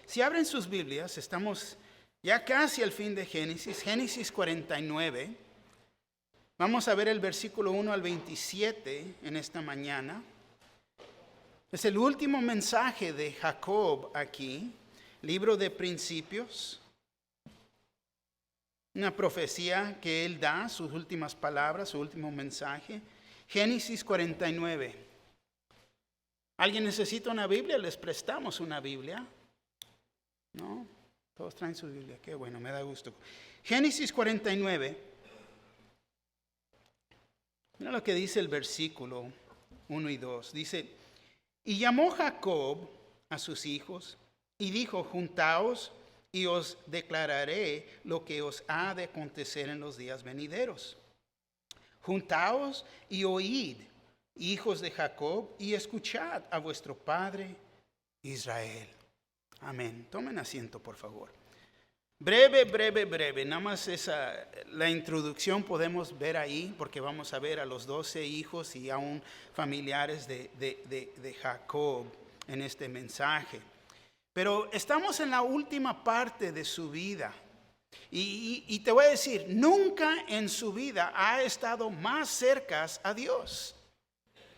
Si abren sus Biblias, estamos ya casi al fin de Génesis, Génesis 49. Vamos a ver el versículo 1 al 27 en esta mañana. Es el último mensaje de Jacob aquí, libro de Principios. Una profecía que él da, sus últimas palabras, su último mensaje. Génesis 49. ¿Alguien necesita una Biblia? Les prestamos una Biblia. ¿No? Todos traen su Biblia. Qué bueno, me da gusto. Génesis 49. Mira lo que dice el versículo 1 y 2. Dice, y llamó Jacob a sus hijos y dijo, juntaos y os declararé lo que os ha de acontecer en los días venideros. Juntaos y oíd, hijos de Jacob, y escuchad a vuestro padre Israel. Amén. Tomen asiento, por favor. Breve. Nada más la introducción podemos ver ahí, porque vamos a ver a los 12 hijos y aún familiares de Jacob en este mensaje. Pero estamos en la última parte de su vida. Y te voy a decir, nunca en su vida ha estado más cerca a Dios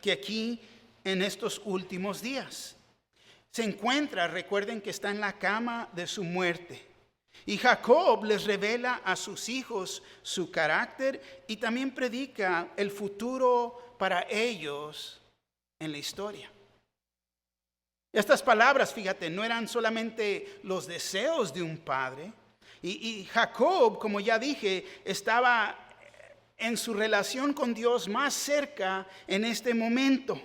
que aquí en estos últimos días. Se encuentra, recuerden que está en la cama de su muerte. Y Jacob les revela a sus hijos su carácter y también predica el futuro para ellos en la historia. Estas palabras, fíjate, no eran solamente los deseos de un padre. Y Jacob, como ya dije, estaba en su relación con Dios más cerca en este momento.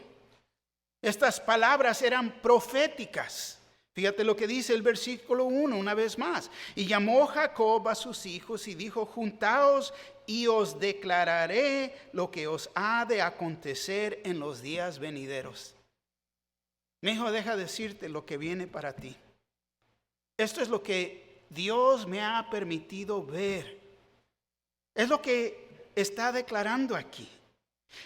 Estas palabras eran proféticas. Fíjate lo que dice el versículo 1 una vez más. Y llamó Jacob a sus hijos y dijo, juntaos y os declararé lo que os ha de acontecer en los días venideros. Mi hijo, deja decirte lo que viene para ti. Esto es lo que Dios me ha permitido ver. Es lo que está declarando aquí.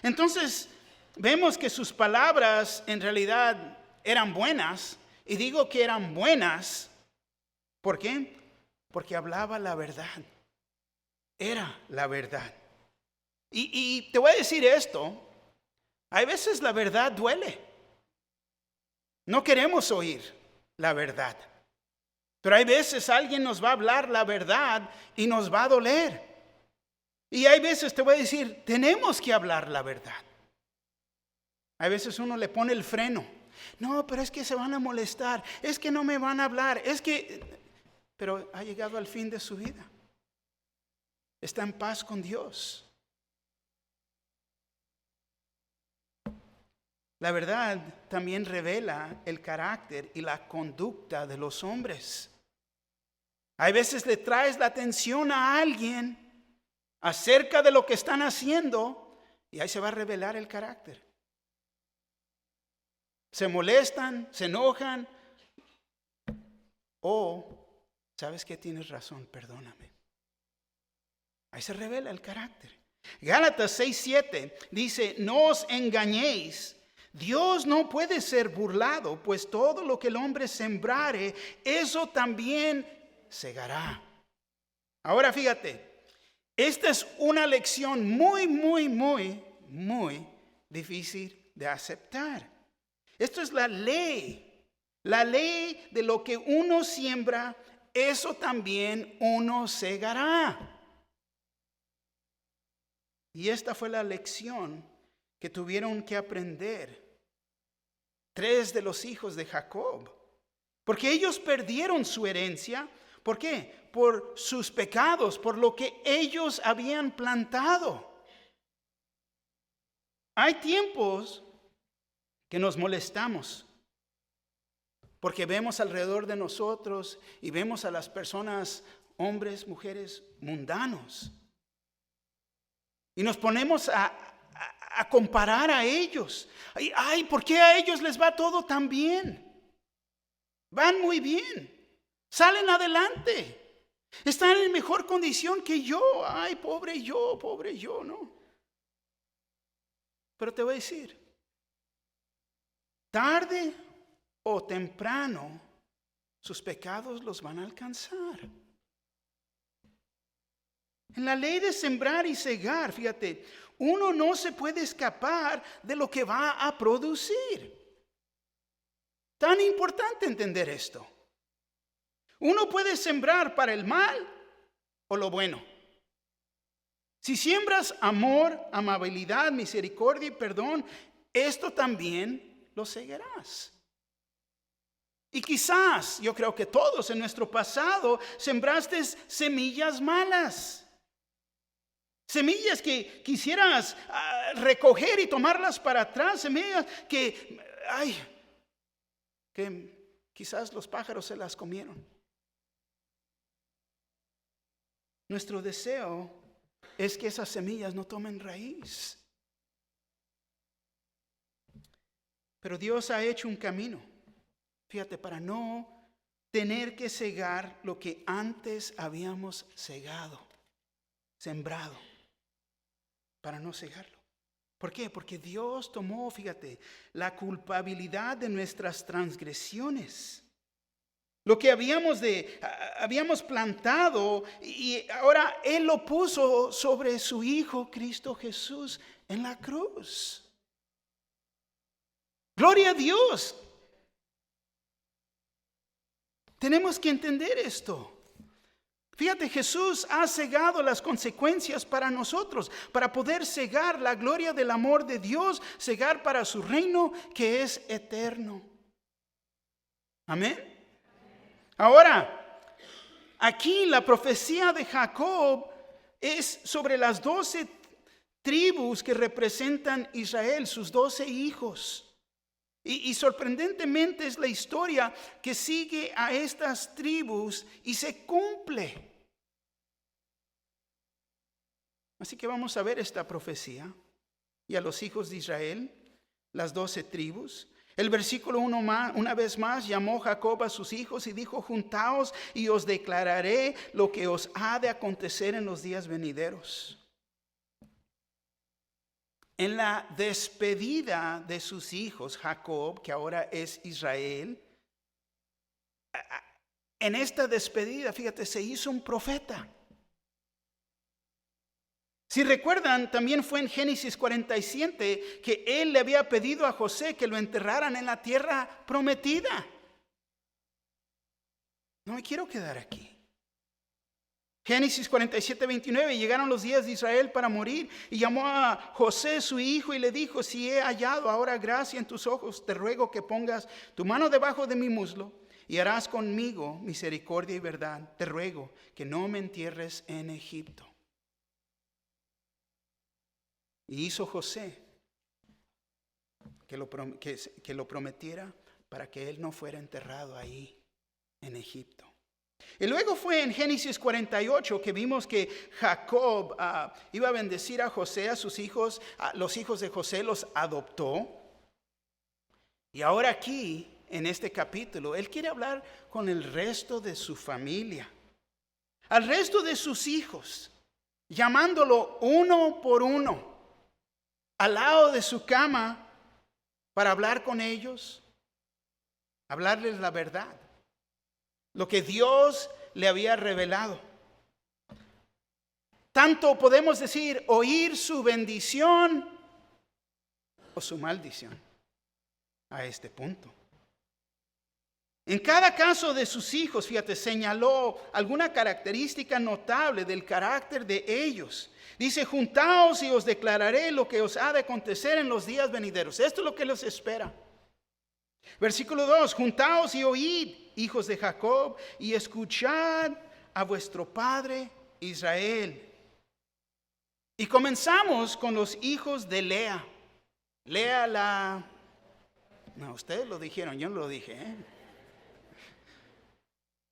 Entonces, vemos que sus palabras en realidad eran buenas. Y digo que eran buenas. ¿Por qué? Porque hablaba la verdad. Era la verdad. Y te voy a decir esto. Hay veces la verdad duele. No queremos oír la verdad. Pero hay veces alguien nos va a hablar la verdad y nos va a doler. Y hay veces, te voy a decir, tenemos que hablar la verdad. Hay veces uno le pone el freno. No, pero es que se van a molestar. Es que no me van a hablar. Pero ha llegado al fin de su vida. Está en paz con Dios. La verdad también revela el carácter y la conducta de los hombres. Hay veces le traes la atención a alguien acerca de lo que están haciendo y ahí se va a revelar el carácter. Se molestan, se enojan o, ¿sabes qué? Tienes razón, perdóname. Ahí se revela el carácter. Gálatas 6:7 dice, no os engañéis. Dios no puede ser burlado, pues todo lo que el hombre sembrare, eso también segará. Ahora fíjate, esta es una lección muy difícil de aceptar. Esto es la ley de lo que uno siembra, eso también uno segará. Y esta fue la lección que tuvieron que aprender 3 de los hijos de Jacob. Porque ellos perdieron su herencia. ¿Por qué? Por sus pecados, por lo que ellos habían plantado. Hay tiempos que nos molestamos. Porque vemos alrededor de nosotros y vemos a las personas, hombres, mujeres, mundanos. Y nos ponemos a comparar a ellos. Ay, ¿por qué a ellos les va todo tan bien? Van muy bien. Salen adelante. Están en mejor condición que yo. Ay, pobre yo, ¿no? Pero te voy a decir, tarde o temprano sus pecados los van a alcanzar. En la ley de sembrar y cegar, fíjate, uno no se puede escapar de lo que va a producir. Tan importante entender esto. Uno puede sembrar para el mal o lo bueno. Si siembras amor, amabilidad, misericordia y perdón, esto también lo segarás. Y quizás, yo creo que todos en nuestro pasado sembraste semillas malas. Semillas que quisieras recoger y tomarlas para atrás. Semillas que quizás los pájaros se las comieron. Nuestro deseo es que esas semillas no tomen raíz. Pero Dios ha hecho un camino, fíjate, para no tener que cegar lo que antes habíamos sembrado, para no cegarlo. ¿Por qué? Porque Dios tomó, fíjate, la culpabilidad de nuestras transgresiones. Lo que habíamos plantado, y ahora Él lo puso sobre su Hijo Cristo Jesús en la cruz. Gloria a Dios. Tenemos que entender esto. Fíjate, Jesús ha cegado las consecuencias para nosotros, para poder cegar la gloria del amor de Dios, cegar para su reino que es eterno. Amén. Ahora, aquí la profecía de Jacob es sobre las 12 tribus que representan Israel, sus 12 hijos. Y sorprendentemente es la historia que sigue a estas tribus y se cumple. Así que vamos a ver esta profecía y a los hijos de Israel, las 12 tribus. El versículo 1 una vez más llamó Jacob a sus hijos y dijo: juntaos y os declararé lo que os ha de acontecer en los días venideros. En la despedida de sus hijos, Jacob, que ahora es Israel, en esta despedida, fíjate, se hizo un profeta. Si recuerdan, también fue en Génesis 47 que él le había pedido a José que lo enterraran en la tierra prometida. No me quiero quedar aquí. Génesis 47:29, llegaron los días de Israel para morir, y llamó a José su hijo y le dijo: si he hallado ahora gracia en tus ojos, te ruego que pongas tu mano debajo de mi muslo y harás conmigo misericordia y verdad. Te ruego que no me entierres en Egipto. Y hizo José que lo prometiera para que él no fuera enterrado ahí en Egipto. Y luego fue en Génesis 48 que vimos que Jacob iba a bendecir a José, a sus hijos, los hijos de José los adoptó. Y ahora aquí, en este capítulo, él quiere hablar con el resto de su familia, al resto de sus hijos, llamándolo uno por uno al lado de su cama para hablar con ellos, hablarles la verdad, lo que Dios le había revelado. Tanto podemos decir oír su bendición o su maldición a este punto. En cada caso de sus hijos, fíjate, señaló alguna característica notable del carácter de ellos. Dice: juntaos y os declararé lo que os ha de acontecer en los días venideros. Esto es lo que los espera. Versículo 2: juntaos y oíd, hijos de Jacob, y escuchad a vuestro padre Israel. Y comenzamos con los hijos de Lea. No, ustedes lo dijeron, yo no lo dije,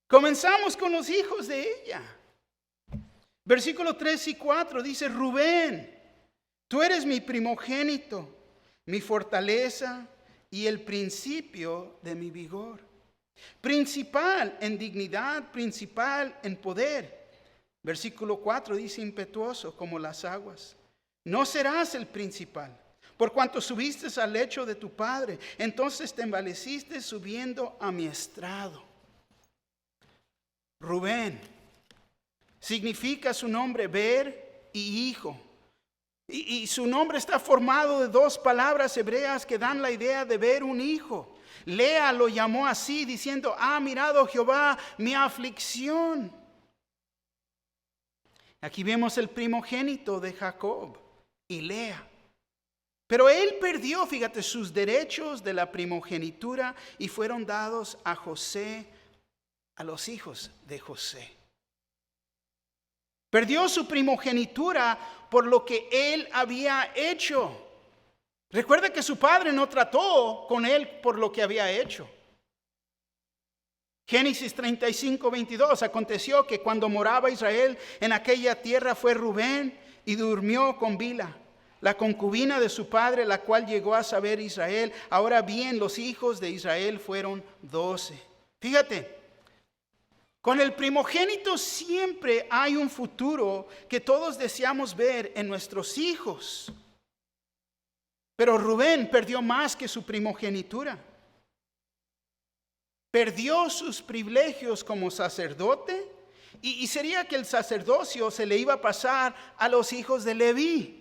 Comenzamos con los hijos de ella. Versículo 3 y 4 dice: Rubén, tú eres mi primogénito, mi fortaleza y el principio de mi vigor. Principal en dignidad, principal en poder. Versículo 4 dice: impetuoso como las aguas. No serás el principal, por cuanto subiste al lecho de tu padre. Entonces te envaleciste subiendo a mi estrado. Rubén. Significa su nombre ver y hijo. Y su nombre está formado de dos palabras hebreas que dan la idea de ver un hijo. Lea lo llamó así, diciendo: ha mirado Jehová mi aflicción. Aquí vemos el primogénito de Jacob y Lea. Pero él perdió, fíjate, sus derechos de la primogenitura y fueron dados a José, a los hijos de José. Perdió su primogenitura por lo que él había hecho. Recuerda que su padre no trató con él por lo que había hecho. Génesis 35:22. Aconteció que cuando moraba Israel en aquella tierra fue Rubén y durmió con Bila, la concubina de su padre, la cual llegó a saber Israel. Ahora bien, los hijos de Israel fueron 12. Fíjate, con el primogénito siempre hay un futuro que todos deseamos ver en nuestros hijos. Pero Rubén perdió más que su primogenitura. Perdió sus privilegios como sacerdote y sería que el sacerdocio se le iba a pasar a los hijos de Leví.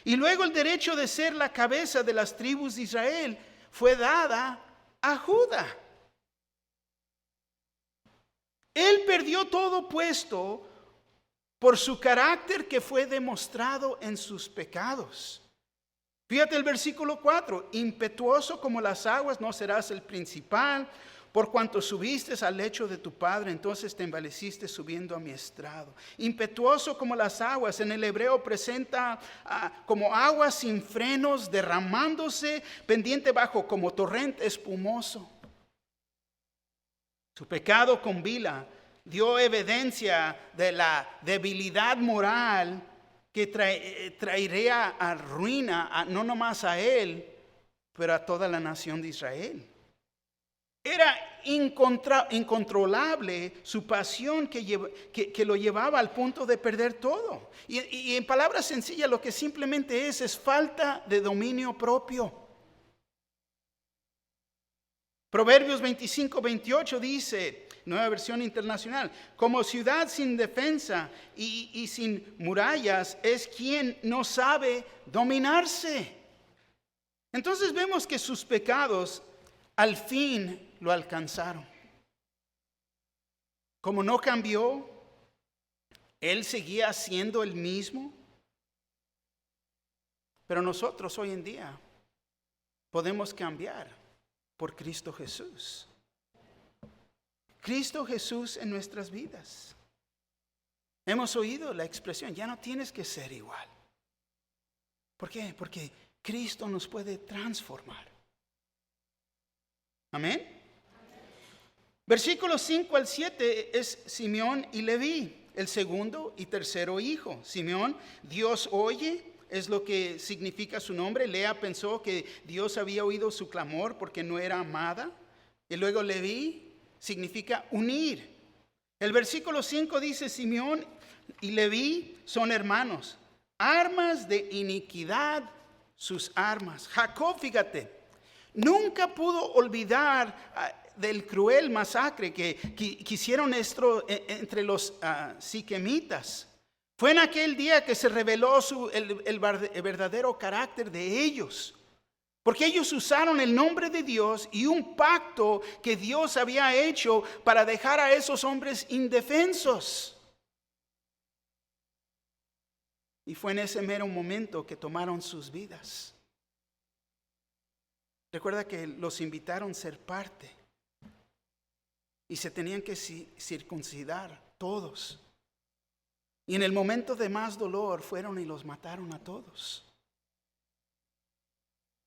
Y luego el derecho de ser la cabeza de las tribus de Israel fue dada a Judá. Él perdió todo puesto por su carácter que fue demostrado en sus pecados. Fíjate el versículo 4. Impetuoso como las aguas no serás el principal, por cuanto subiste al lecho de tu padre, entonces te envaleciste subiendo a mi estrado. Impetuoso como las aguas, en el hebreo presenta como aguas sin frenos, derramándose, pendiente bajo como torrente espumoso. Su pecado con Bila dio evidencia de la debilidad moral que traería a ruina, no nomás a él, pero a toda la nación de Israel. Era incontrolable su pasión que lo llevaba al punto de perder todo. Y en palabras sencillas, lo que simplemente es falta de dominio propio. Proverbios 25:28 dice, Nueva Versión Internacional: como ciudad sin defensa y sin murallas es quien no sabe dominarse. Entonces vemos que sus pecados al fin lo alcanzaron. Como no cambió, él seguía siendo el mismo. Pero nosotros hoy en día podemos cambiar por Cristo Jesús. Cristo Jesús en nuestras vidas. Hemos oído la expresión: ya no tienes que ser igual. ¿Por qué? Porque Cristo nos puede transformar. Amén. Versículos 5 al 7 es Simeón y Leví, el segundo y tercero hijo. Simeón, Dios oye, es lo que significa su nombre. Lea pensó que Dios había oído su clamor porque no era amada. Y luego Leví significa unir. El versículo 5 dice: Simeón y Leví son hermanos, armas de iniquidad sus armas. Jacob, fíjate, nunca pudo olvidar del cruel masacre que hicieron entre los siquemitas. Fue en aquel día que se reveló el verdadero carácter de ellos. Porque ellos usaron el nombre de Dios y un pacto que Dios había hecho para dejar a esos hombres indefensos. Y fue en ese mero momento que tomaron sus vidas. Recuerda que los invitaron a ser parte. Y se tenían que circuncidar todos. Y en el momento de más dolor fueron y los mataron a todos.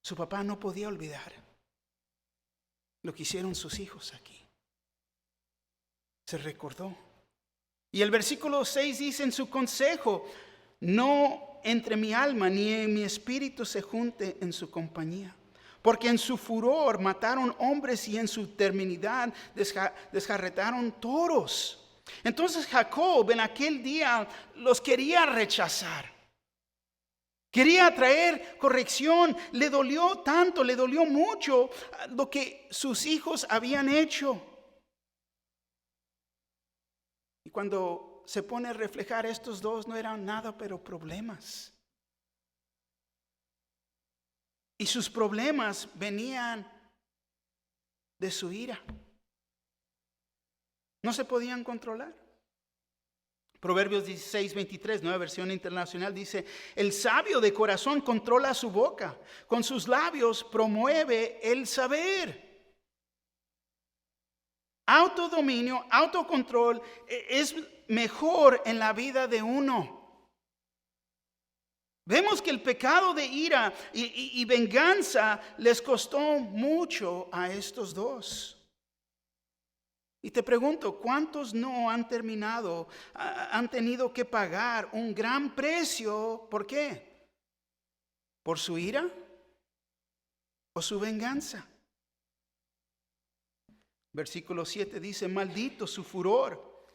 Su papá no podía olvidar lo que hicieron sus hijos aquí. Se recordó. Y el versículo 6 dice en su consejo: no entre mi alma ni en mi espíritu se junte en su compañía. Porque en su furor mataron hombres y en su terminidad desjarretaron toros. Entonces Jacob en aquel día los quería rechazar. Quería traer corrección. Le dolió tanto, le dolió mucho lo que sus hijos habían hecho. cuando se pone a reflejar, estos dos no eran nada pero problemas. Y sus problemas venían de su ira. No se podían controlar. Proverbios 16:23, nueva versión internacional, dice: el sabio de corazón controla su boca, con sus labios promueve el saber. Autodominio, autocontrol es mejor en la vida de uno. Vemos que el pecado de ira y venganza les costó mucho a estos dos. Y te pregunto, ¿cuántos no han tenido que pagar un gran precio? ¿Por qué? ¿Por su ira o su venganza? Versículo 7 dice: maldito su furor,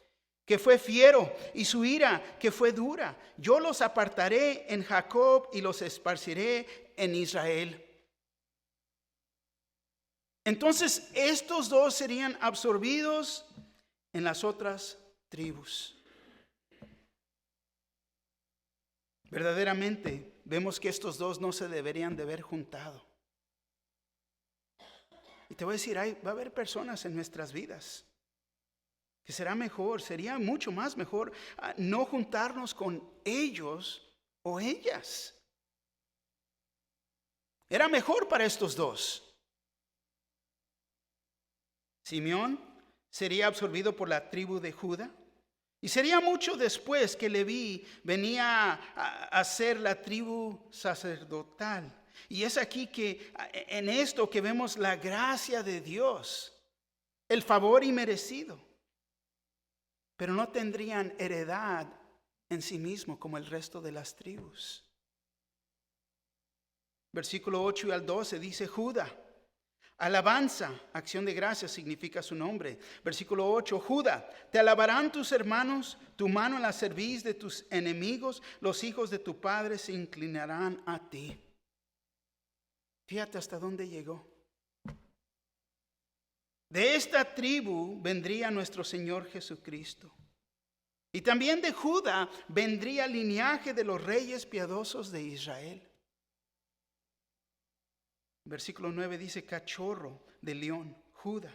que fue fiero, y su ira, que fue dura. Yo los apartaré en Jacob y los esparciré en Israel. Entonces estos dos serían absorbidos en las otras tribus. Verdaderamente vemos que estos dos no se deberían de haber juntado. Y te voy a decir, va a haber personas en nuestras vidas que sería mucho más mejor no juntarnos con ellos o ellas. Era mejor para estos dos. Simeón sería absorbido por la tribu de Judá. Y sería mucho después que Leví venía a ser la tribu sacerdotal. Y es aquí que en esto que vemos la gracia de Dios, el favor inmerecido. Pero no tendrían heredad en sí mismo como el resto de las tribus. Versículo 8 y al 12 dice: Judá. Alabanza, acción de gracias significa su nombre. Versículo 8, Judá, te alabarán tus hermanos, tu mano en la cerviz de tus enemigos, los hijos de tu padre se inclinarán a ti. Fíjate hasta dónde llegó. De esta tribu vendría nuestro Señor Jesucristo. Y también de Judá vendría el linaje de los reyes piadosos de Israel. Versículo 9 dice: cachorro de león, Judá,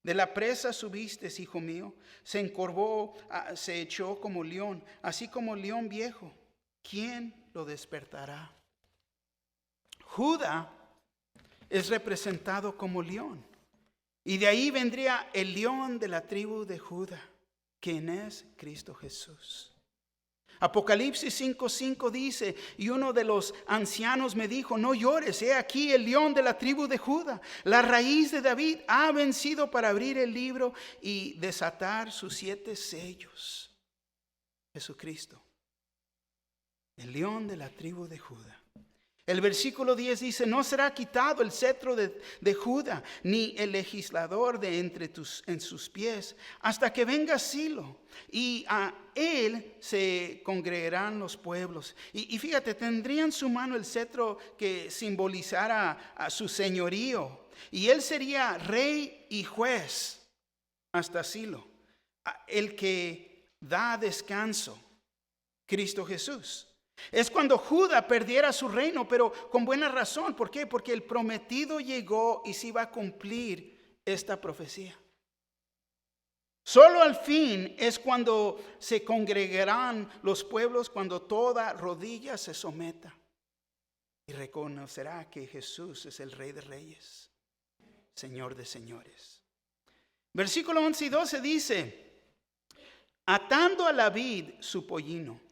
de la presa subiste, hijo mío, se encorvó, se echó como león, así como león viejo. ¿Quién lo despertará? Judá es representado como león. Y de ahí vendría el león de la tribu de Judá, quien es Cristo Jesús. Apocalipsis 5:5 dice: y uno de los ancianos me dijo: no llores, he aquí el león de la tribu de Judá, la raíz de David, ha vencido para abrir el libro y desatar sus 7 sellos. Jesucristo, el león de la tribu de Judá. El versículo 10 dice: no será quitado el cetro de Judá, ni el legislador de en sus pies, hasta que venga Silo, y a él se congregarán los pueblos. Y fíjate, tendrían en su mano el cetro que simbolizara a su señorío, y él sería rey y juez hasta Silo, el que da descanso, Cristo Jesús. Es cuando Judá perdiera su reino, pero con buena razón. ¿Por qué? Porque el prometido llegó y se iba a cumplir esta profecía. Solo al fin es cuando se congregarán los pueblos, cuando toda rodilla se someta y reconocerá que Jesús es el Rey de Reyes, Señor de señores. Versículo 11 y 12 dice: atando a la vid su pollino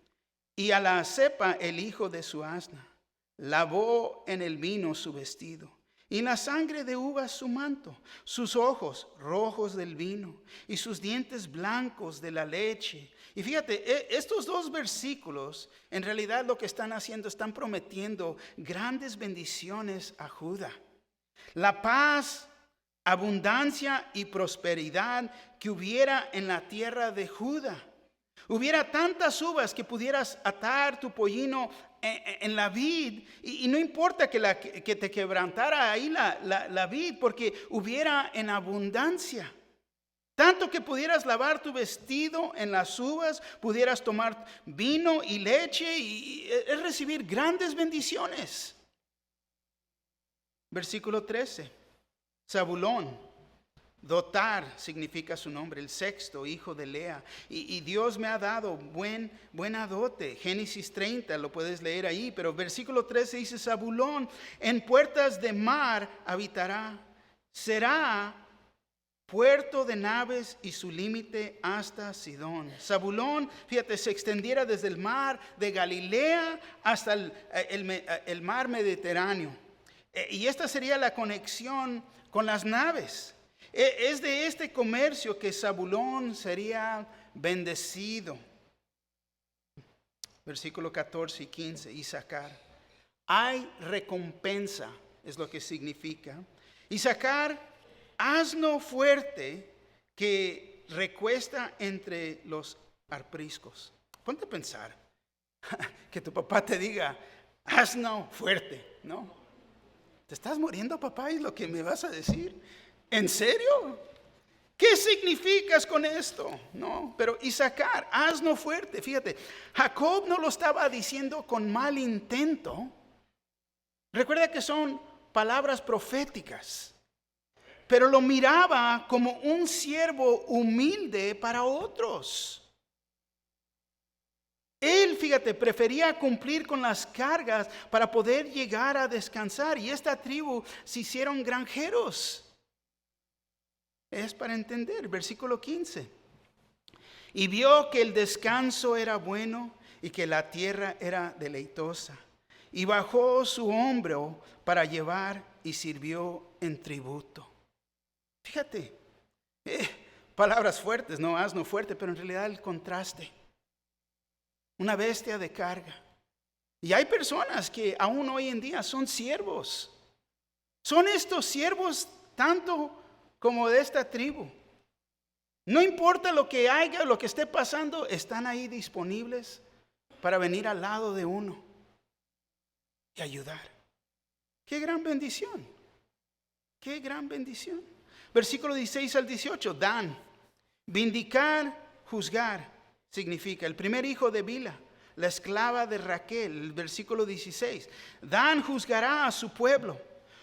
y a la cepa el hijo de su asna, lavó en el vino su vestido, y en la sangre de uvas su manto, sus ojos rojos del vino, y sus dientes blancos de la leche. Y fíjate, estos dos versículos, en realidad lo que están haciendo, están prometiendo grandes bendiciones a Judá. La paz, abundancia y prosperidad que hubiera en la tierra de Judá. Hubiera tantas uvas que pudieras atar tu pollino en la vid, y no importa que te quebrantara ahí la vid, porque hubiera en abundancia. Tanto que pudieras lavar tu vestido en las uvas, pudieras tomar vino y leche y es recibir grandes bendiciones. Versículo 13. Zabulón, dotar significa su nombre, el sexto hijo de Lea. Y Dios me ha dado buena dote. Génesis 30, lo puedes leer ahí. Pero versículo 13 dice, Zabulón, en puertas de mar habitará. Será puerto de naves y su límite hasta Sidón. Zabulón, fíjate, se extendiera desde el mar de Galilea hasta el mar Mediterráneo. Y esta sería la conexión con las naves. Es de este comercio que Zabulón sería bendecido. Versículo 14 y 15, Isaacar. Hay recompensa, es lo que significa. Isaacar, asno fuerte que recuesta entre los apriscos. Ponte a pensar que tu papá te diga, asno fuerte, ¿no? ¿Te estás muriendo, papá? ¿Es lo que me vas a decir? ¿En serio? ¿Qué significas con esto? No, pero Isaacar, asno fuerte. Fíjate, Jacob no lo estaba diciendo con mal intento. Recuerda que son palabras proféticas, pero lo miraba como un siervo humilde para otros. Él, fíjate, prefería cumplir con las cargas para poder llegar a descansar. Y esta tribu se hicieron granjeros. Es para entender. Versículo 15. Y vio que el descanso era bueno y que la tierra era deleitosa. Y bajó su hombro para llevar y sirvió en tributo. Fíjate, palabras fuertes, no asno fuerte, pero en realidad el contraste. Una bestia de carga. Y hay personas que aún hoy en día son siervos. Son estos siervos tanto como de esta tribu. No importa lo que haya, lo que esté pasando, están ahí disponibles para venir al lado de uno y ayudar. ¡Qué gran bendición! ¡Qué gran bendición! Versículo 16 al 18, Dan, vindicar, juzgar. Significa el primer hijo de Bila, la esclava de Raquel. El versículo 16. Dan juzgará a su pueblo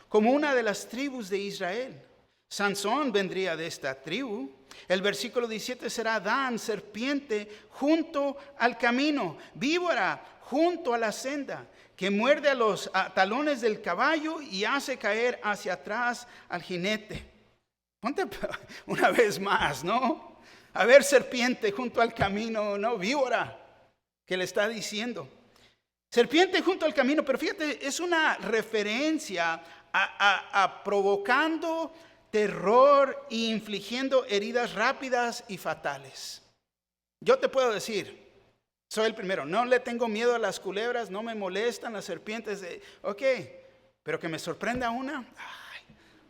como una de las tribus de Israel. Sansón vendría de esta tribu. El versículo 17 será Dan, serpiente junto al camino, víbora junto a la senda, que muerde a los talones del caballo y hace caer hacia atrás al jinete. Ponte una vez más, ¿no? A ver, serpiente junto al camino, no, víbora, que le está diciendo. Serpiente junto al camino, pero fíjate, es una referencia a provocando terror e infligiendo heridas rápidas y fatales. Yo te puedo decir, soy el primero, no le tengo miedo a las culebras, no me molestan las serpientes. Ok, pero que me sorprenda una,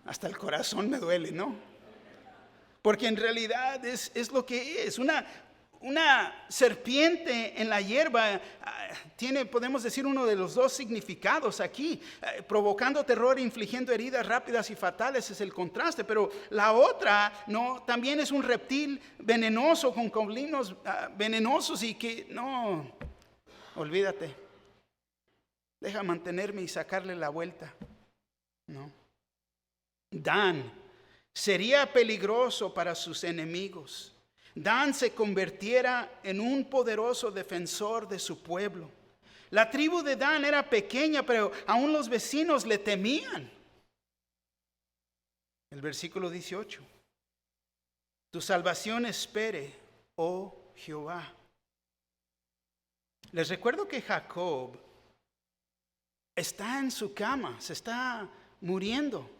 hasta el corazón me duele, ¿no? Porque en realidad es lo que es. Una serpiente en la hierba tiene, podemos decir, uno de los dos significados aquí. Provocando terror, infligiendo heridas rápidas y fatales es el contraste. Pero la otra no, también es un reptil venenoso con colinos venenosos y que no, olvídate. Deja mantenerme y sacarle la vuelta. No. Dan sería peligroso para sus enemigos. Dan se convirtiera en un poderoso defensor de su pueblo. La tribu de Dan era pequeña, pero aún los vecinos le temían. El versículo 18. Tu salvación espere, oh Jehová. Les recuerdo que Jacob está en su cama, se está muriendo.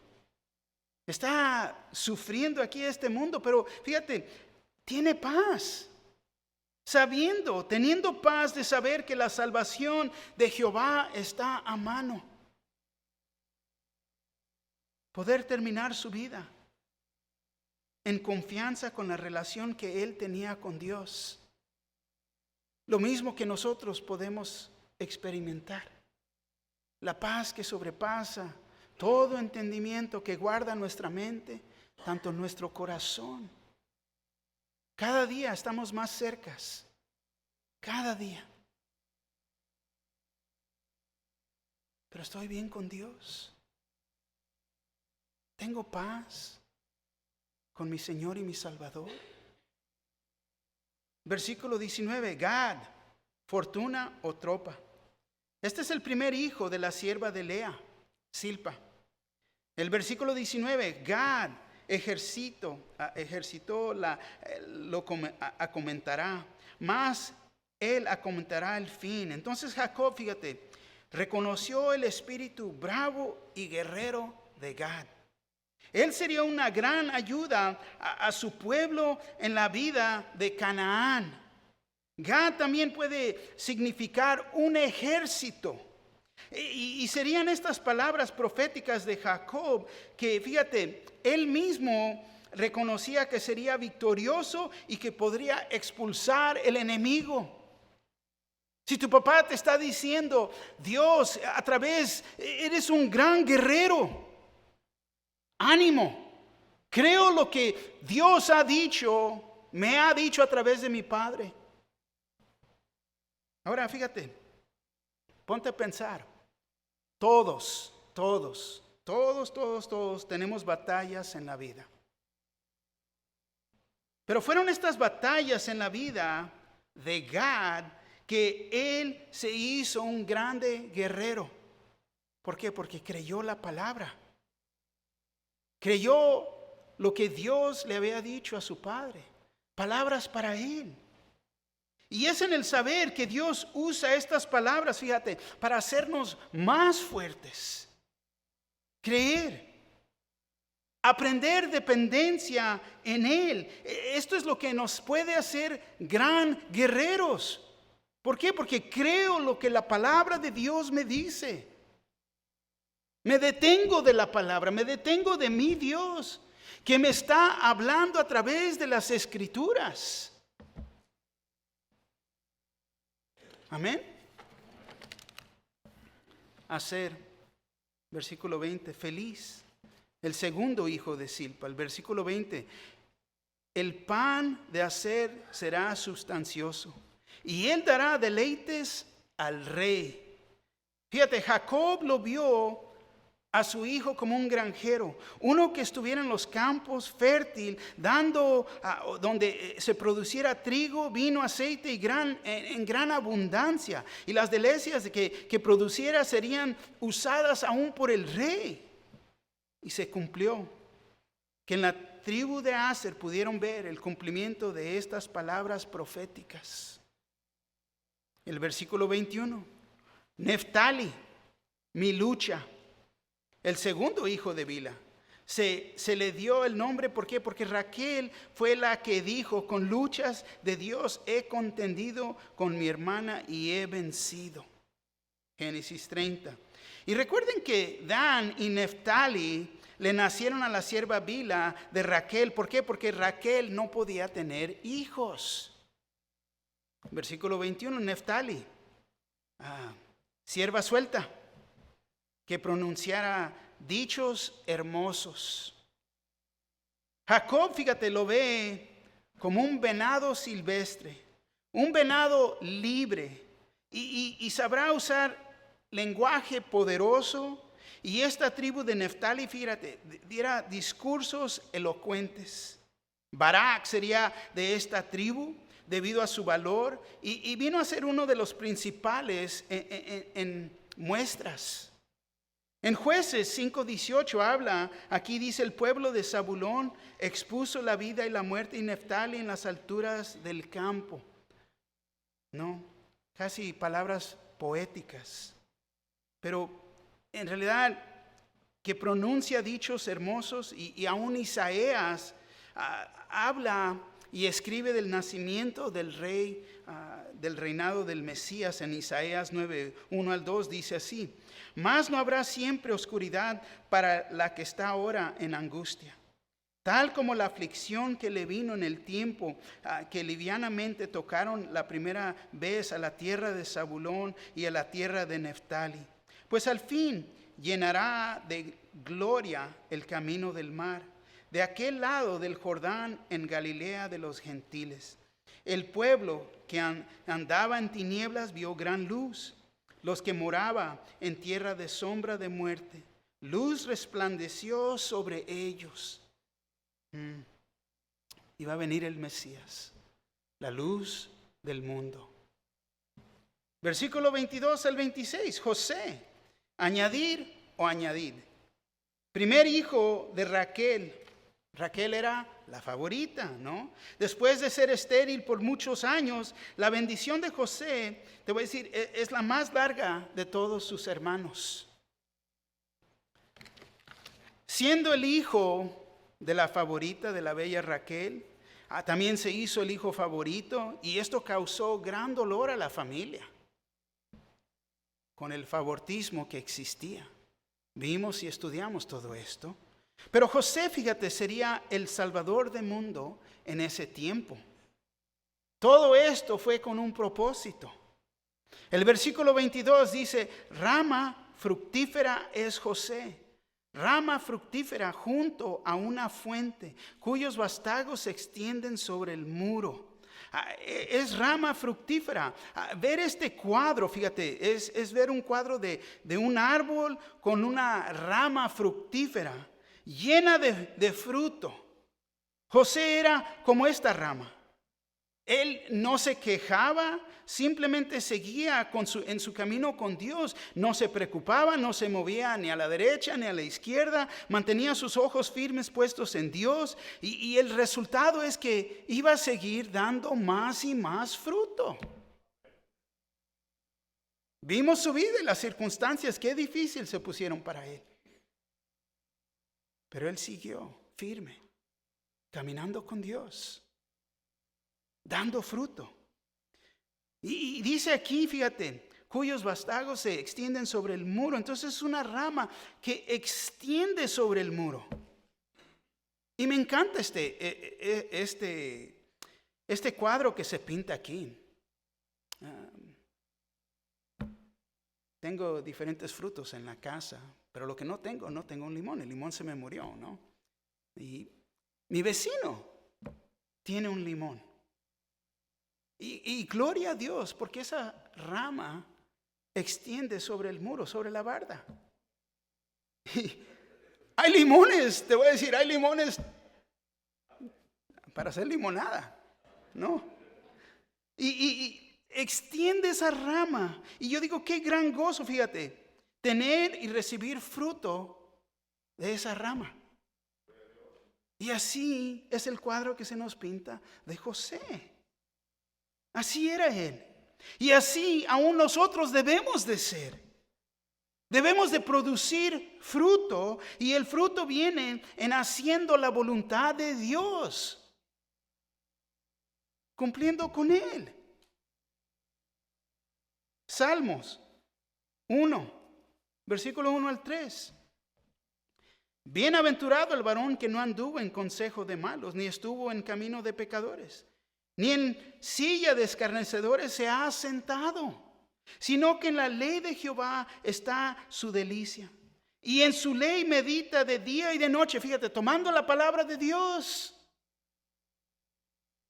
Está sufriendo aquí este mundo, pero fíjate, tiene paz. Teniendo paz de saber que la salvación de Jehová está a mano. Poder terminar su vida en confianza con la relación que él tenía con Dios. Lo mismo que nosotros podemos experimentar. La paz que sobrepasa todo entendimiento, que guarda nuestra mente, tanto nuestro corazón. Cada día estamos más cercas. Cada día. Pero estoy bien con Dios. Tengo paz con mi Señor y mi Salvador. Versículo 19, Gad, fortuna o tropa. Este es el primer hijo de la sierva de Lea, Silpa. El versículo 19, Gad, ejercitó, acomentará, más él acomentará el fin. Entonces Jacob, fíjate, reconoció el espíritu bravo y guerrero de Gad. Él sería una gran ayuda a su pueblo en la vida de Canaán. Gad también puede significar un ejército. Y serían estas palabras proféticas de Jacob que, fíjate, él mismo reconocía que sería victorioso y que podría expulsar el enemigo. Si tu papá te está diciendo, Dios, eres un gran guerrero, ánimo, creo lo que Dios ha dicho, me ha dicho a través de mi padre. Ahora fíjate, ponte a pensar, todos tenemos batallas en la vida. Pero fueron estas batallas en la vida de Gad que él se hizo un grande guerrero. ¿Por qué? Porque creyó la palabra. Creyó lo que Dios le había dicho a su padre. Palabras para él. Y es en el saber que Dios usa estas palabras, fíjate, para hacernos más fuertes. Creer. Aprender dependencia en Él. Esto es lo que nos puede hacer gran guerreros. ¿Por qué? Porque creo lo que la palabra de Dios me dice. Me detengo de la palabra, me detengo de mi Dios, que me está hablando a través de las Escrituras. Amén. Aser, versículo 20, feliz. El segundo hijo de Silpa, el versículo 20. El pan de Aser será sustancioso y él dará deleites al rey. Fíjate, Jacob lo vio a su hijo como un granjero, uno que estuviera en los campos fértil, donde se produciera trigo, vino, aceite y en gran abundancia. Y las delicias que produciera serían usadas aún por el rey. Y se cumplió que en la tribu de Aser pudieron ver el cumplimiento de estas palabras proféticas. El versículo 21. Neftali, mi lucha. El segundo hijo de Bila. Se le dio el nombre, ¿por qué? Porque Raquel fue la que dijo, con luchas de Dios he contendido con mi hermana y he vencido. Génesis 30. Y recuerden que Dan y Neftali le nacieron a la sierva Bila de Raquel. ¿Por qué? Porque Raquel no podía tener hijos. Versículo 21, Neftali, sierva suelta, que pronunciara dichos hermosos. Jacob, fíjate, lo ve como un venado silvestre, un venado libre, y sabrá usar lenguaje poderoso. Y esta tribu de Neftali, fíjate, diera discursos elocuentes. Barak sería de esta tribu debido a su valor y vino a ser uno de los principales en muestras. En Jueces 5:18 habla, aquí dice, el pueblo de Zabulón expuso la vida y la muerte y Neftali en las alturas del campo. No, casi palabras poéticas, pero en realidad que pronuncia dichos hermosos y aún Isaías habla y escribe del nacimiento del rey, del reinado del Mesías. En Isaías 9:1-2 dice así: mas no habrá siempre oscuridad para la que está ahora en angustia, tal como la aflicción que le vino en el tiempo que livianamente tocaron la primera vez a la tierra de Zabulón y a la tierra de Neftali. Pues al fin llenará de gloria el camino del mar, de aquel lado del Jordán en Galilea de los gentiles. El pueblo que andaba en tinieblas vio gran luz. Los que moraban en tierra de sombra de muerte, luz resplandeció sobre ellos. Iba a venir el Mesías, la luz del mundo. Versículo 22 al 26, José, añadir o añadid. Primer hijo de Raquel. Raquel era la favorita, ¿no? Después de ser estéril por muchos años, la bendición de José, te voy a decir, es la más larga de todos sus hermanos. Siendo el hijo de la favorita de la bella Raquel, también se hizo el hijo favorito, y esto causó gran dolor a la familia con el favoritismo que existía. Vimos y estudiamos todo esto. Pero José, fíjate, sería el salvador del mundo en ese tiempo. Todo esto fue con un propósito. El versículo 22 dice, rama fructífera es José, rama fructífera junto a una fuente, cuyos vástagos se extienden sobre el muro. Es rama fructífera. Ver este cuadro, fíjate, es ver un cuadro de un árbol con una rama fructífera llena de fruto. José era como esta rama. Él no se quejaba, simplemente seguía en su camino con Dios. No se preocupaba, no se movía ni a la derecha ni a la izquierda. Mantenía sus ojos firmes puestos en Dios. Y el resultado es que iba a seguir dando más y más fruto. Vimos su vida y las circunstancias, qué difícil se pusieron para él. Pero él siguió firme, caminando con Dios, dando fruto. Y dice aquí, fíjate, cuyos vástagos se extienden sobre el muro. Entonces es una rama que extiende sobre el muro. Y me encanta este cuadro que se pinta aquí. Tengo diferentes frutos en la casa, pero lo que no tengo un limón. El limón se me murió, ¿no? Y mi vecino tiene un limón. Y gloria a Dios, porque esa rama extiende sobre el muro, sobre la barda. Y hay limones, te voy a decir, hay limones para hacer limonada, ¿no? Y extiende esa rama. Y yo digo, qué gran gozo, fíjate, tener y recibir fruto de esa rama. Y así es el cuadro que se nos pinta de José. Así era él. Y así aún nosotros debemos de ser. Debemos de producir fruto, y el fruto viene en haciendo la voluntad de Dios, cumpliendo con Él. Salmos 1, versículo 1 al 3. Bienaventurado el varón que no anduvo en consejo de malos, ni estuvo en camino de pecadores, ni en silla de escarnecedores se ha sentado, sino que en la ley de Jehová está su delicia, y en su ley medita de día y de noche. Fíjate, tomando la palabra de Dios.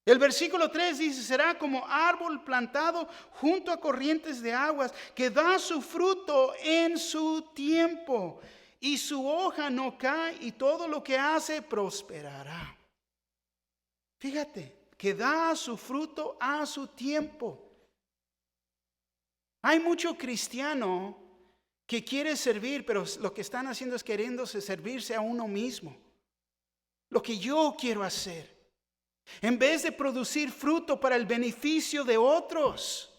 El versículo 3 dice, será como árbol plantado junto a corrientes de aguas, que da su fruto en su tiempo, y su hoja no cae, y todo lo que hace prosperará. Fíjate, que da su fruto a su tiempo. Hay mucho cristiano que quiere servir, pero lo que están haciendo es queriéndose servirse a uno mismo. Lo que yo quiero hacer, en vez de producir fruto para el beneficio de otros.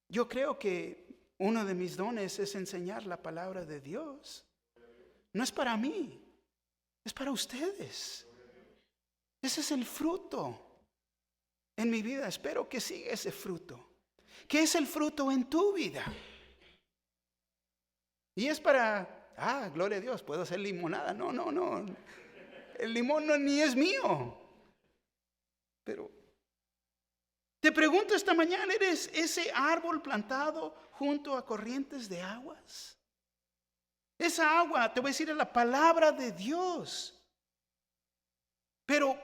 Yo creo que uno de mis dones es enseñar la palabra de Dios. No es para mí, es para ustedes. Ese es el fruto en mi vida. Espero que siga ese fruto. ¿Qué es el fruto en tu vida? Y es para, gloria a Dios, puedo hacer limonada. No. El limón ni es mío. Pero te pregunto esta mañana, ¿eres ese árbol plantado junto a corrientes de aguas? Esa agua, te voy a decir, es la palabra de Dios. Pero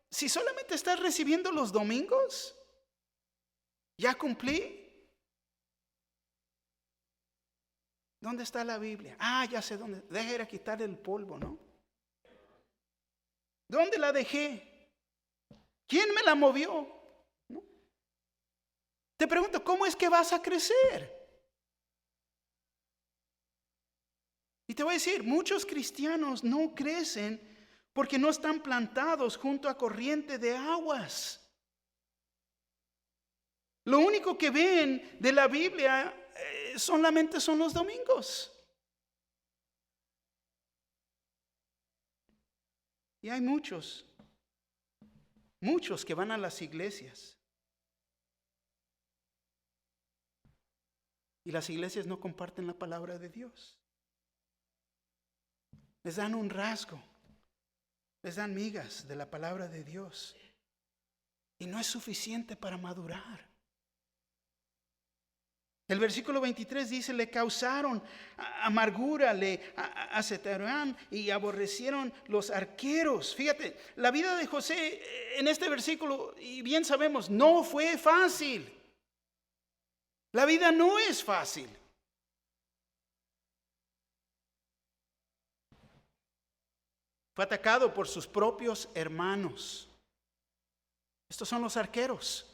si solamente estás recibiendo los domingos, ¿ya cumplí? ¿Dónde está la Biblia? Ya sé dónde. Deja ir a quitar el polvo, ¿no? ¿Dónde la dejé? ¿Quién me la movió? ¿No? Te pregunto, ¿cómo es que vas a crecer? Y te voy a decir, muchos cristianos no crecen porque no están plantados junto a corriente de aguas. Lo único que ven de la Biblia solamente son los domingos. Y hay muchos que van a las iglesias. Y las iglesias no comparten la palabra de Dios. Les dan un rasgo, les dan migas de la palabra de Dios. Y no es suficiente para madurar. El versículo 23 dice, le causaron amargura, le acetaron y aborrecieron los arqueros. Fíjate, la vida de José en este versículo, y bien sabemos, no fue fácil. La vida no es fácil. Fue atacado por sus propios hermanos. Estos son los arqueros.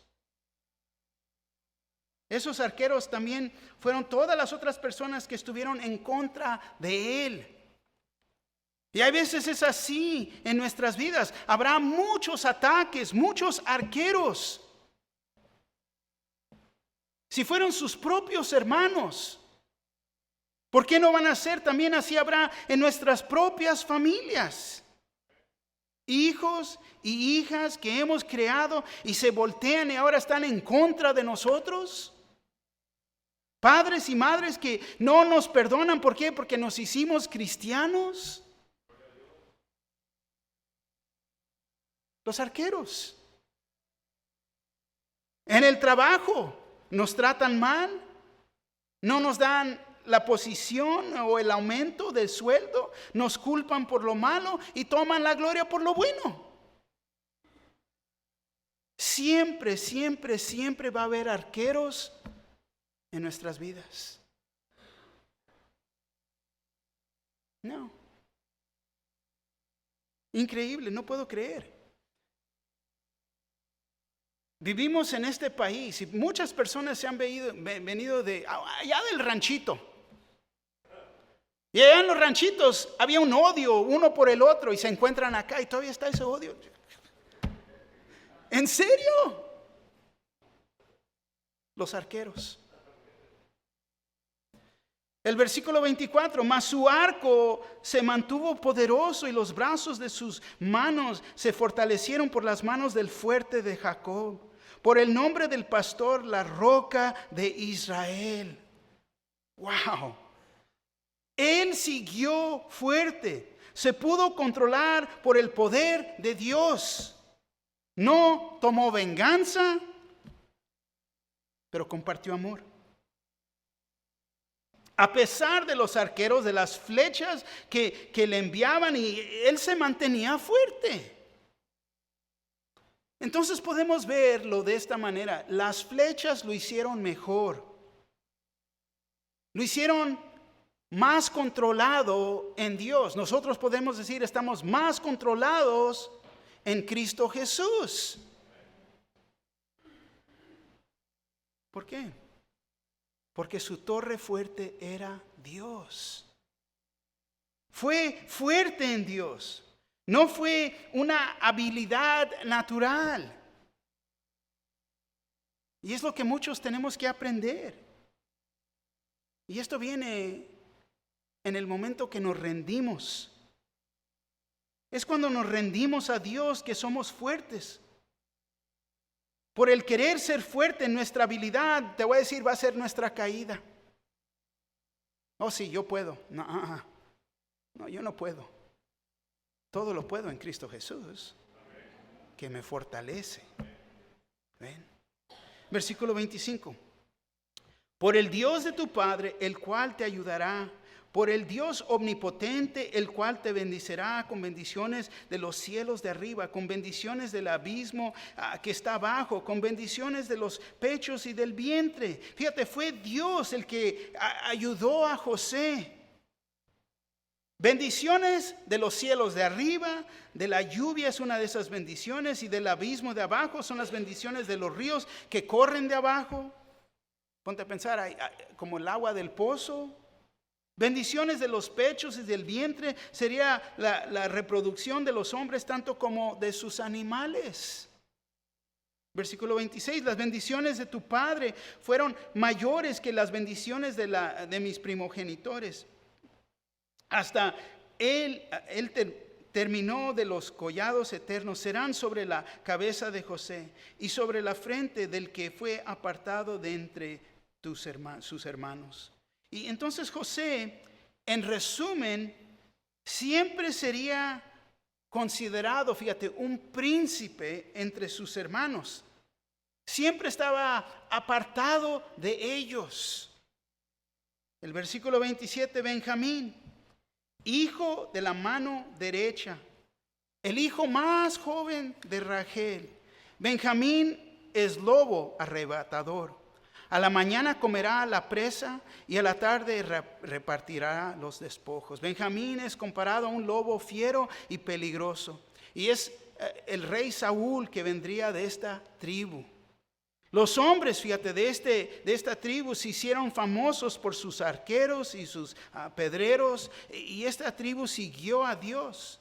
Esos arqueros también fueron todas las otras personas que estuvieron en contra de él. Y hay veces es así en nuestras vidas. Habrá muchos ataques, muchos arqueros. Si fueron sus propios hermanos, ¿por qué no van a ser también así habrá en nuestras propias familias? Hijos y hijas que hemos creado y se voltean y ahora están en contra de nosotros. Padres y madres que no nos perdonan. ¿Por qué? Porque nos hicimos cristianos. Los arqueros. En el trabajo nos tratan mal. No nos dan la posición o el aumento del sueldo. Nos culpan por lo malo y toman la gloria por lo bueno. Siempre, siempre, siempre va a haber arqueros en nuestras vidas. No. Increíble, no puedo creer. Vivimos en este país y muchas personas se han venido de allá del ranchito. Y allá en los ranchitos había un odio uno por el otro y se encuentran acá y todavía está ese odio. ¿En serio? Los arqueros. El versículo 24, mas su arco se mantuvo poderoso y los brazos de sus manos se fortalecieron por las manos del fuerte de Jacob, por el nombre del pastor, la roca de Israel. ¡Wow! Él siguió fuerte, se pudo controlar por el poder de Dios. No tomó venganza, pero compartió amor. A pesar de los arqueros, de las flechas que le enviaban, y él se mantenía fuerte. Entonces podemos verlo de esta manera. Las flechas lo hicieron mejor. Lo hicieron más controlado en Dios. Nosotros podemos decir, estamos más controlados en Cristo Jesús. ¿Por qué? Porque su torre fuerte era Dios. Fue fuerte en Dios. No fue una habilidad natural. Y es lo que muchos tenemos que aprender. Y esto viene en el momento que nos rendimos. Es cuando nos rendimos a Dios que somos fuertes. Por el querer ser fuerte en nuestra habilidad, te voy a decir, va a ser nuestra caída. Oh, sí, yo puedo. No, yo no puedo. Todo lo puedo en Cristo Jesús, que me fortalece. ¿Ven? Versículo 25. Por el Dios de tu Padre, el cual te ayudará por el Dios omnipotente, el cual te bendecirá con bendiciones de los cielos de arriba, con bendiciones del abismo que está abajo, con bendiciones de los pechos y del vientre. Fíjate, fue Dios el que ayudó a José. Bendiciones de los cielos de arriba, de la lluvia es una de esas bendiciones, y del abismo de abajo son las bendiciones de los ríos que corren de abajo. Ponte a pensar, como el agua del pozo. Bendiciones de los pechos y del vientre sería la reproducción de los hombres tanto como de sus animales. Versículo 26, las bendiciones de tu padre fueron mayores que las bendiciones de mis primogenitores. Hasta él terminó de los collados eternos, serán sobre la cabeza de José y sobre la frente del que fue apartado de entre sus hermanos. Y entonces José, en resumen, siempre sería considerado, fíjate, un príncipe entre sus hermanos. Siempre estaba apartado de ellos. El versículo 27, Benjamín, hijo de la mano derecha, el hijo más joven de Rachel. Benjamín es lobo arrebatador. A la mañana comerá la presa y a la tarde repartirá los despojos. Benjamín es comparado a un lobo fiero y peligroso. Y es el rey Saúl que vendría de esta tribu. Los hombres, fíjate, de esta tribu se hicieron famosos por sus arqueros y sus pedreros. Y esta tribu siguió a Dios.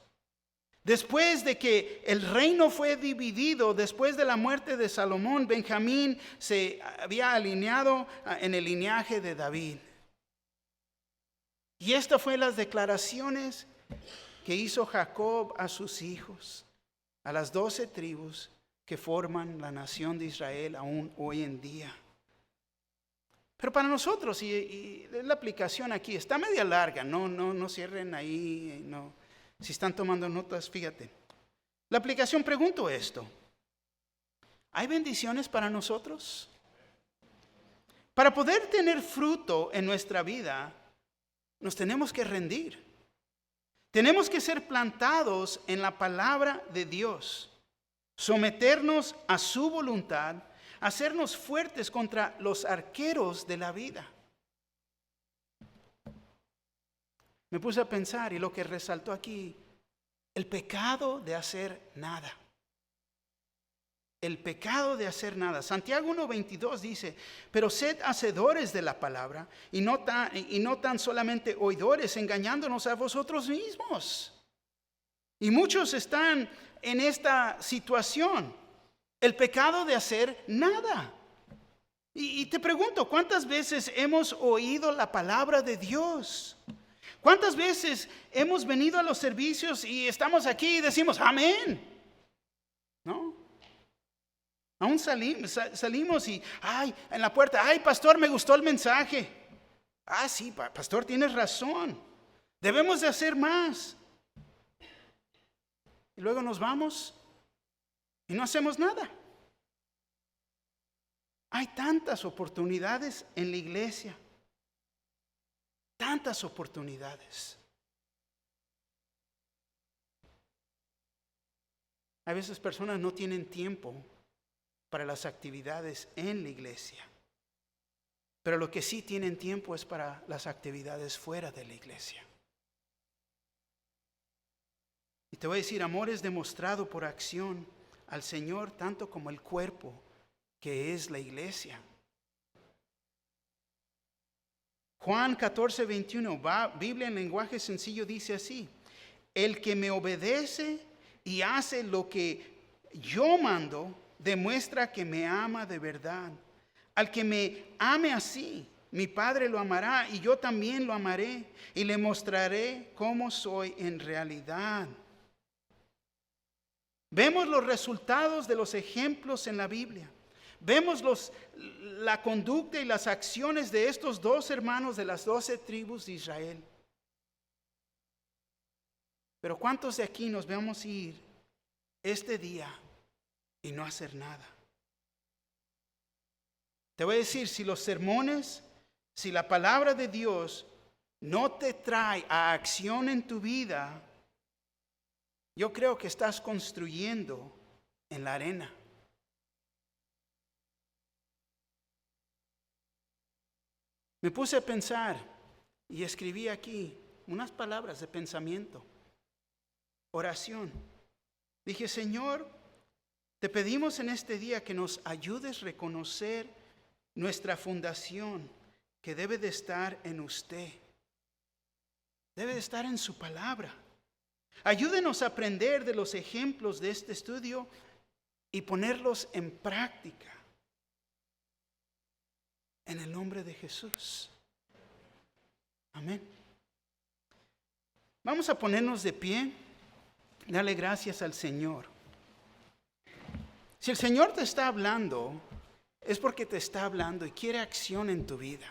Después de que el reino fue dividido, después de la muerte de Salomón, Benjamín se había alineado en el linaje de David. Y estas fueron las declaraciones que hizo Jacob a sus hijos, a las 12 tribus que forman la nación de Israel aún hoy en día. Pero para nosotros, y la aplicación aquí está media larga, no cierren ahí, no. Si están tomando notas, fíjate. La aplicación, pregunto esto. ¿Hay bendiciones para nosotros? Para poder tener fruto en nuestra vida, nos tenemos que rendir. Tenemos que ser plantados en la palabra de Dios. Someternos a su voluntad, hacernos fuertes contra los arqueros de la vida. Me puse a pensar y lo que resaltó aquí, el pecado de hacer nada. El pecado de hacer nada. Santiago 1:22 dice, pero sed hacedores de la palabra y no tan solamente oidores, engañándonos a vosotros mismos. Y muchos están en esta situación, el pecado de hacer nada. Y te pregunto, ¿cuántas veces hemos oído la palabra de Dios? ¿Cuántas veces hemos venido a los servicios y estamos aquí y decimos amén? ¿No? Aún salimos y, en la puerta, pastor, me gustó el mensaje. Sí, pastor, tienes razón. Debemos de hacer más. Y luego nos vamos y no hacemos nada. Hay tantas oportunidades en la iglesia. Tantas oportunidades. A veces personas no tienen tiempo para las actividades en la iglesia, pero lo que sí tienen tiempo es para las actividades fuera de la iglesia. Y te voy a decir, amor es demostrado por acción al Señor tanto como el cuerpo que es la iglesia. Juan 14:21, Biblia en lenguaje sencillo dice así: el que me obedece y hace lo que yo mando, demuestra que me ama de verdad. Al que me ame así, mi Padre lo amará y yo también lo amaré y le mostraré cómo soy en realidad. Vemos los resultados de los ejemplos en la Biblia. Vemos la conducta y las acciones de estos dos hermanos de las 12 tribus de Israel. Pero ¿cuántos de aquí nos vamos a ir este día y no hacer nada? Te voy a decir, si los sermones, si la palabra de Dios no te trae a acción en tu vida, yo creo que estás construyendo en la arena. Me puse a pensar y escribí aquí unas palabras de pensamiento, oración. Dije, Señor, te pedimos en este día que nos ayudes a reconocer nuestra fundación, que debe de estar en usted. Debe de estar en su palabra. Ayúdenos a aprender de los ejemplos de este estudio y ponerlos en práctica. En el nombre de Jesús. Amén. Vamos a ponernos de pie. Dale gracias al Señor. Si el Señor te está hablando, es porque te está hablando y quiere acción en tu vida.